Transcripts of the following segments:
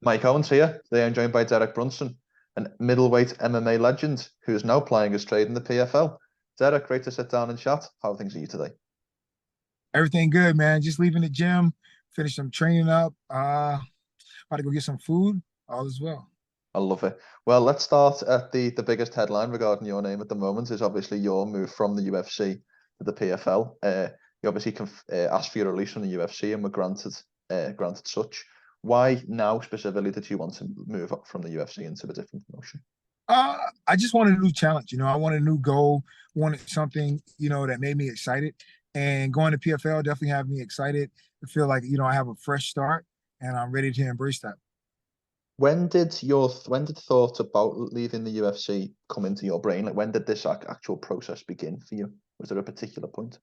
Mike Owens here. Today I'm joined by Derek Brunson, an middleweight MMA legend who is now plying his trade in the PFL. Derek, great to sit down and chat. How are things are you today? Everything good, man. Just leaving the gym, finished some training up. About to go get some food. All is well. I love it. Well, let's start at the biggest headline regarding your name at the moment is obviously your move from the UFC to the PFL. You obviously asked for your release from the UFC and were granted such. Why now specifically did you want to move up from the UFC into a different promotion? I just wanted a new challenge. I wanted a new goal, wanted something, that made me excited. And going to PFL definitely had me excited. I feel like, I have a fresh start and I'm ready to embrace that. When did thought about leaving the UFC come into your brain? Like when did this actual process begin for you? Was there a particular point?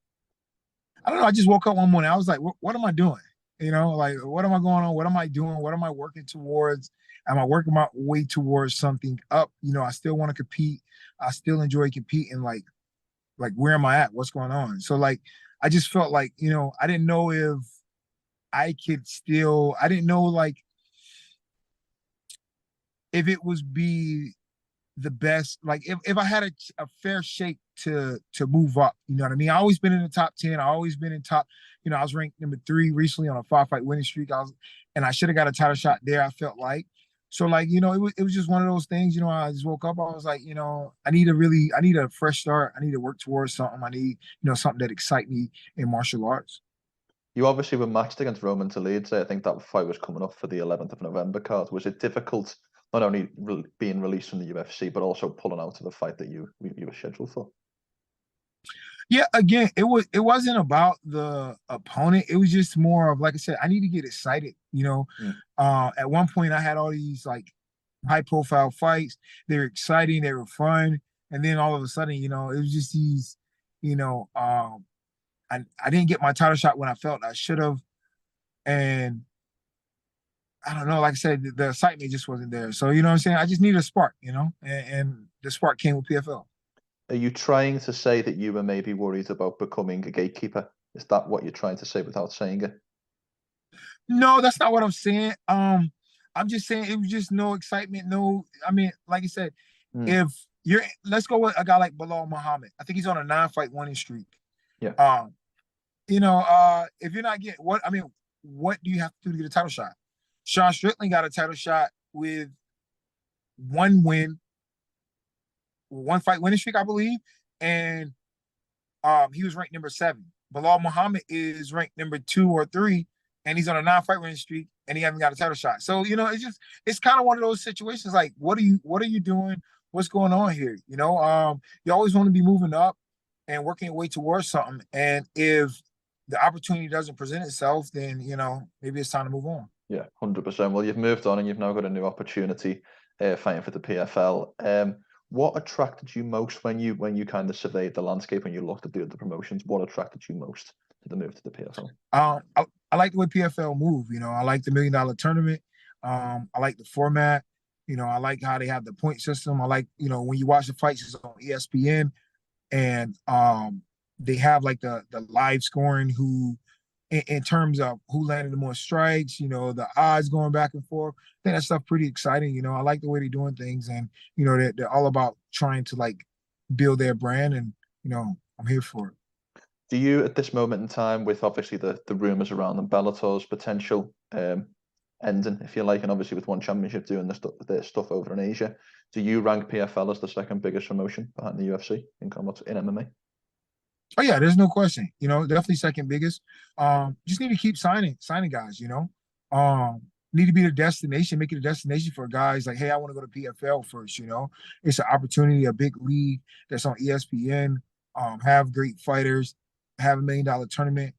I don't know. I just woke up one morning. I was like, what am I doing? Like, what am I going on? What am I doing? What am I working towards? Am I working my way towards something up? I still want to compete. I still enjoy competing. Like where am I at? What's going on? So like, I just felt like, I didn't know if I didn't know like if it was be the best, like if I had a fair shake to move up, you know what I mean? I always been in the top 10. I always been in top, I was ranked number 3 recently on a 5-fight winning streak. And I should have got a title shot there, I felt like. So like, it was just one of those things, I just woke up, I was like, I need a fresh start. I need to work towards something. I need, something that excites me in martial arts. You obviously were matched against Roman Dolidze. I think that fight was coming up for the 11th of November card. Was it difficult not only being released from the UFC, but also pulling out of the fight that you were scheduled for? Yeah, again, it wasn't about the opponent. It was just more of, like I said, I need to get excited. Mm. At one point I had all these like high profile fights. They were exciting, they were fun. And then all of a sudden, it was just these, you know, I didn't get my title shot when I felt I should have. And I don't know, like I said, the excitement just wasn't there. So, you know what I'm saying? I just need a spark, and the spark came with PFL. Are you trying to say that you were maybe worried about becoming a gatekeeper? Is that what you're trying to say without saying it? No, that's not what I'm saying. I'm just saying it was just no excitement. No, I mean, like I said, Mm. if you're let's go with a guy like Bilal Muhammad. I think he's on a 9-fight winning streak. Yeah. Um, if you're not getting what I mean, what do you have to do to get a title shot? Sean Strickland got a title shot with one win, 1-fight winning streak, I believe, and he was ranked number 7. Bilal Muhammad is ranked number 2 or 3, and he's on a 9-fight winning streak, and he hasn't got a title shot. So it's kind of one of those situations. Like, what are you doing? What's going on here? You always want to be moving up and working your way towards something. And if the opportunity doesn't present itself, then maybe it's time to move on. Yeah, 100%. Well, you've moved on and you've now got a new opportunity fighting for the PFL. What attracted you most when you kind of surveyed the landscape and you looked at the other promotions? What attracted you most to the move to the PFL? I like the way PFL move. I like the $1 million tournament. I like the format. I like how they have the point system. I like, when you watch the fights, it's on ESPN, and they have like the live scoring in terms of who landed the more strikes, the odds going back and forth. I think that stuff pretty exciting. I like the way they're doing things, and they're all about trying to like build their brand, and I'm here for it. Do you, at this moment in time, with obviously the rumours around and Bellator's potential ending, if you like, and obviously with one championship doing the stuff over in Asia, do you rank PFL as the second biggest promotion behind the UFC in combat in MMA? Oh yeah, there's no question. Definitely second biggest. Just need to keep signing guys. Need to be the destination, make it a destination for guys like, hey, I want to go to PFL first. It's an opportunity, a big league that's on ESPN. Have great fighters, have $1 million tournament.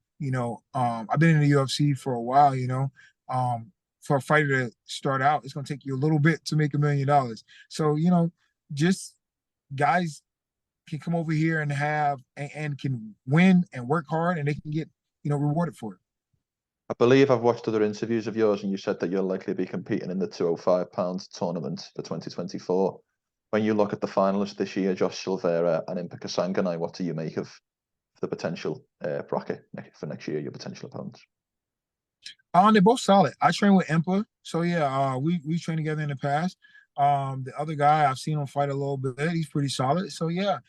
I've been in the UFC for a while. For a fighter to start out, it's gonna take you a little bit to make $1 million. So just guys can come over here and and can win and work hard, and they can get rewarded for it. I believe I've watched other interviews of yours, and you said that you'll likely be competing in the 205-pound tournament for 2024. When you look at the finalists this year, Josh Silveira and Impa Kasanganay, what do you make of the potential bracket for next year, your potential opponents? They're both solid. I train with Impa, so yeah, we trained together in the past. The other guy I've seen him fight a little bit. He's pretty solid. So yeah,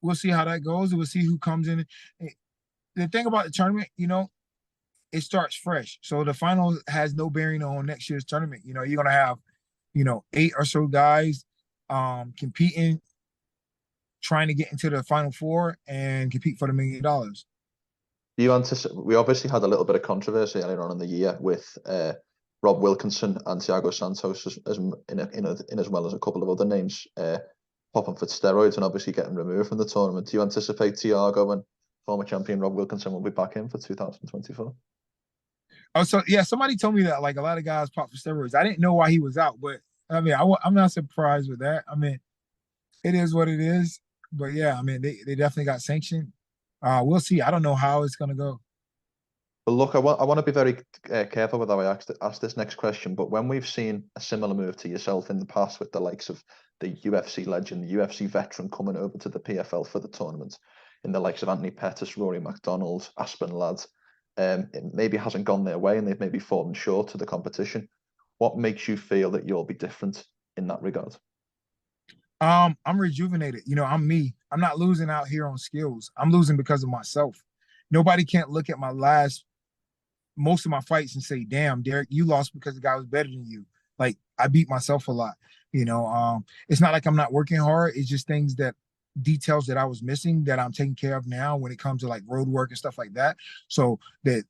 we'll see how that goes. We'll see who comes in. The thing about the tournament, it starts fresh. So the final has no bearing on next year's tournament. You're gonna have, 8 or so guys competing, trying to get into the final four and compete for the $1 million. Do you anticipate? We obviously had a little bit of controversy earlier on in the year with Rob Wilkinson and Thiago Santos, in as well as a couple of other names popping for steroids and obviously getting removed from the tournament. Do you anticipate Thiago and former champion Rob Wilkinson will be back in for 2024? Oh, so yeah, somebody told me that like a lot of guys pop for steroids. I didn't know why he was out, but I mean, I'm not surprised with that. I mean, it is what it is. But yeah, I mean, they definitely got sanctioned. We'll see. I don't know how it's gonna go. But look, I want to be very careful with how I ask this next question. But when we've seen a similar move to yourself in the past with the likes of the UFC legend, the UFC veteran coming over to the PFL for the tournament, in the likes of Anthony Pettis, Rory McDonald, Aspen Ladd, it maybe hasn't gone their way and they've maybe fallen short to the competition. What makes you feel that you'll be different in that regard? I'm rejuvenated. I'm me. I'm not losing out here on skills. I'm losing because of myself. Nobody can't look at most of my fights and say, "Damn, Derek, you lost because the guy was better than you." Like I beat myself a lot. It's not like I'm not working hard. It's just details that I was missing that I'm taking care of now when it comes to like road work and stuff like that. So that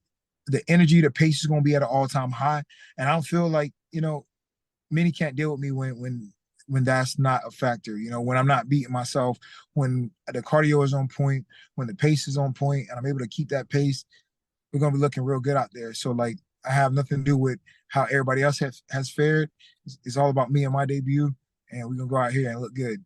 the energy, the pace is going to be at an all-time high, and I don't feel like many can't deal with me when that's not a factor. When I'm not beating myself, when the cardio is on point, when the pace is on point, and I'm able to keep that pace, we're gonna be looking real good out there. So like I have nothing to do with how everybody else has fared. It's all about me and my debut, and we're gonna go out here and look good.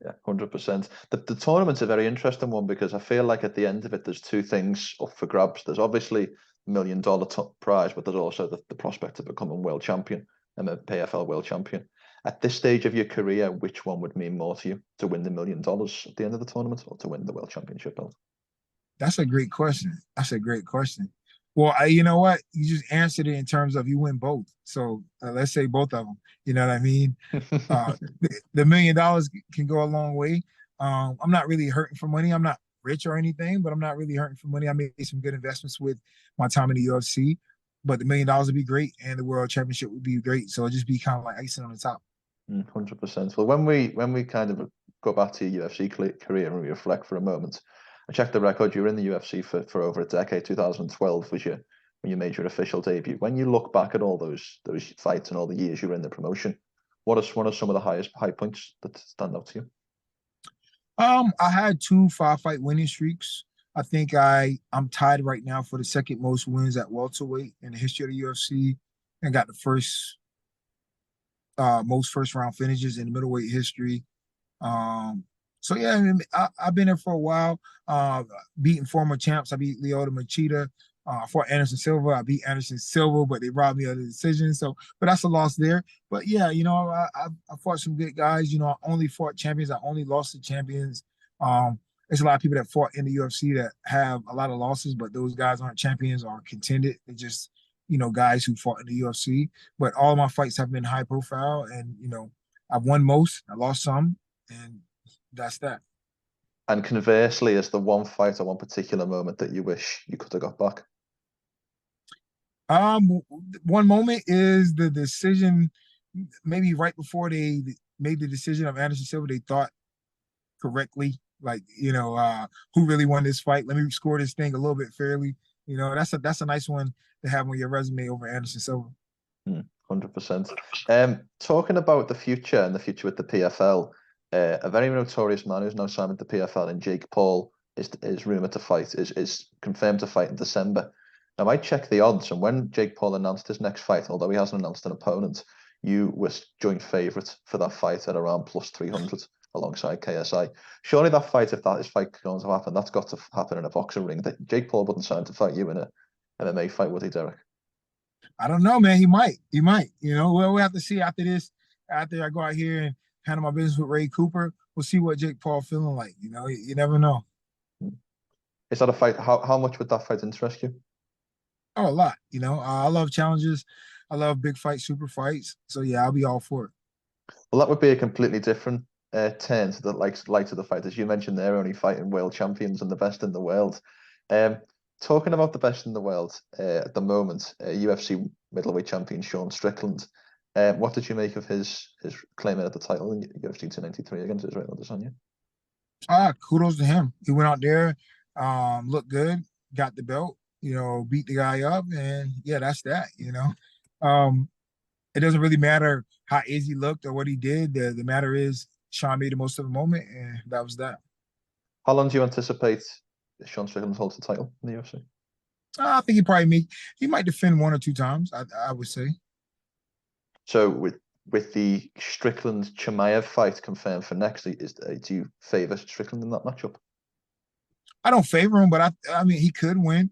Yeah, 100%. The tournament's a very interesting one because I feel like at the end of it, there's two things up for grabs. There's obviously $1 million top prize, but there's also the prospect of becoming world champion and a PFL world champion. At this stage of your career, which one would mean more to you, to win the $1 million at the end of the tournament or to win the world championship belt? That's a great question. That's a great question. Well, you know what? You just answered it in terms of you win both. So let's say both of them. You know what I mean? The $1 million can go a long way. I'm not really hurting for money. I'm not rich or anything, but I'm not really hurting for money. I made some good investments with my time in the UFC, but the $1 million would be great, and the world championship would be great. So it'd just be kind of like icing on the top. 100%. Well, when we kind of go back to your UFC career and we reflect for a moment, I checked the record. You were in the UFC for over a decade. 2012 was when you made your official debut. When you look back at all those fights and all the years you were in the promotion, what are some of the high points that stand out to you? I had 2 5-fight winning streaks. I think I'm tied right now for the second most wins at welterweight in the history of the UFC, and got the most first round finishes in the middleweight history. Um, so yeah, I mean, I've been there for a while. Beating former champs, I beat Lyoto Machida. I fought Anderson Silva. I beat Anderson Silva, but they robbed me of the decision. So, but that's a loss there. But yeah, I fought some good guys. I only fought champions. I only lost to champions. There's a lot of people that fought in the UFC that have a lot of losses, but those guys aren't champions or contended. They're just guys who fought in the UFC. But all my fights have been high profile, and I've won most. I lost some, and that's that. And conversely, is the one fight or one particular moment that you wish you could have got back? One moment is the decision, maybe right before they made the decision of Anderson Silva, they thought correctly, like, who really won this fight? Let me score this thing a little bit fairly. That's a nice one to have on your resume over Anderson Silva. 100%. Talking about the future and the future with the PFL, a very notorious man who's now signed with the PFL, and Jake Paul is rumored to fight, is confirmed to fight in December. Now, I checked the odds, and when Jake Paul announced his next fight, although he hasn't announced an opponent, you were joint favourite for that fight at around plus 300 alongside KSI. Surely that fight, if that is fight going to happen, that's got to happen in a boxing ring. That Jake Paul wouldn't sign to fight you in a MMA fight, would he, Derek? I don't know, man. He might. He might. Well, we'll have to see after this. After I go out here and handle my business with Ray Cooper, we'll see what Jake Paul feeling like. You never know. Is that a fight? How much would that fight interest you? Oh, a lot. You know, I love challenges. I love big fights, super fights. So yeah, I'll be all for it. Well, that would be a completely different turn to the likes of the fighters. You mentioned they're only fighting world champions and the best in the world. Um, Talking about the best in the world at the moment, UFC middleweight champion Sean Strickland. What did you make of his claiming at the title in UFC 293 against Israel Adesanya? Kudos to him. He went out there, looked good, got the belt, you know, beat the guy up, and yeah, that's that, you know. Um, it doesn't really matter how easy he looked or what he did. The matter is Sean made the most of the moment, and that was that. How long do you anticipate Sean Strickland holds the title in the UFC? I think he might defend one or two times. I would say. So with the Strickland Chimaev fight confirmed for next, do you favour Strickland in that matchup? I don't favor him, but I mean he could win.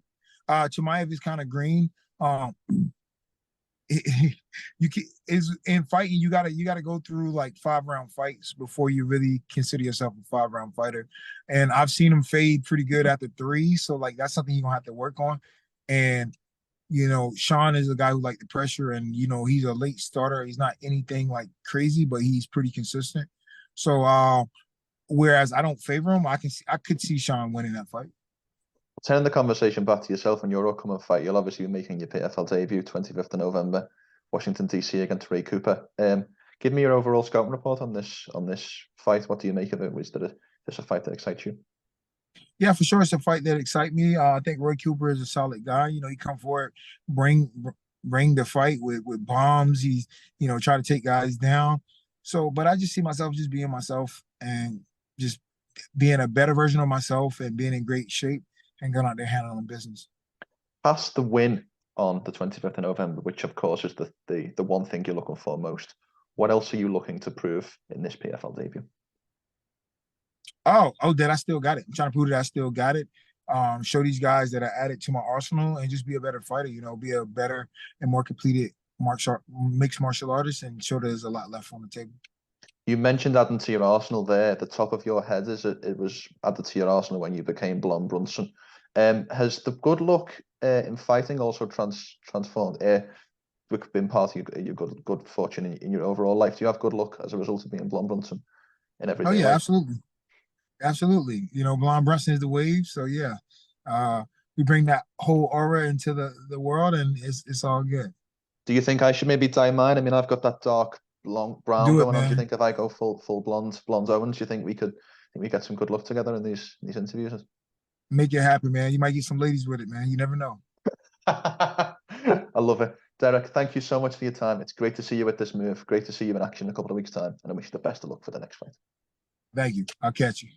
Chimaev is kind of green. Um, you can is in fighting you gotta go through like 5 round fights before you really consider yourself a 5 round fighter, and I've seen him fade pretty good after 3, so like that's something you're gonna have to work on. And you know, Sean is a guy who like the pressure, and you know he's a late starter. He's not anything like crazy, but he's pretty consistent. So whereas I don't favor him, I could see Sean winning that fight. Turning the conversation back to yourself and your upcoming fight, you'll obviously be making your PFL debut 25th of November, Washington DC against Ray Cooper. Give me your overall scouting report on this fight. What do you make of it? Was this a fight that excites you? Yeah, for sure, it's a fight that excites me. I think Roy Cooper is a solid guy. You know, he come forward, bring bring the fight with bombs. He's try to take guys down. So, but I just see myself just being myself and just being a better version of myself and being in great shape and going out there handling business. Past the win on the 25th of November, which of course is the one thing you're looking for most. What else are you looking to prove in this PFL debut? Oh, that I still got it. I'm trying to prove that I still got it. Show these guys that I added to my arsenal and just be a better fighter. You know, be a better and more completed mixed martial artist, and show that there's a lot left on the table. You mentioned adding to your arsenal there. At the top of your head is it was added to your arsenal when you became Blonde Brunson. Has the good luck in fighting also transformed? Been part of your good fortune in your overall life? Do you have good luck as a result of being Blonde Brunson in Oh everyday yeah, life? absolutely, absolutely. You know, Blonde Brunson is the wave, so yeah, uh, we bring that whole aura into the world, and it's all good. Do you think I should maybe dye mine? I mean, I've got that dark long brown Do it, going on. Do you man. think if I go full blonde Owens, do you think we get some good luck together in these interviews? Make it happen, man. You might get some ladies with it, man. You never know. I love it. Derek, thank you so much for your time. It's great to see you at this move. Great to see you in action in a couple of weeks' time. And I wish you the best of luck for the next fight. Thank you. I'll catch you.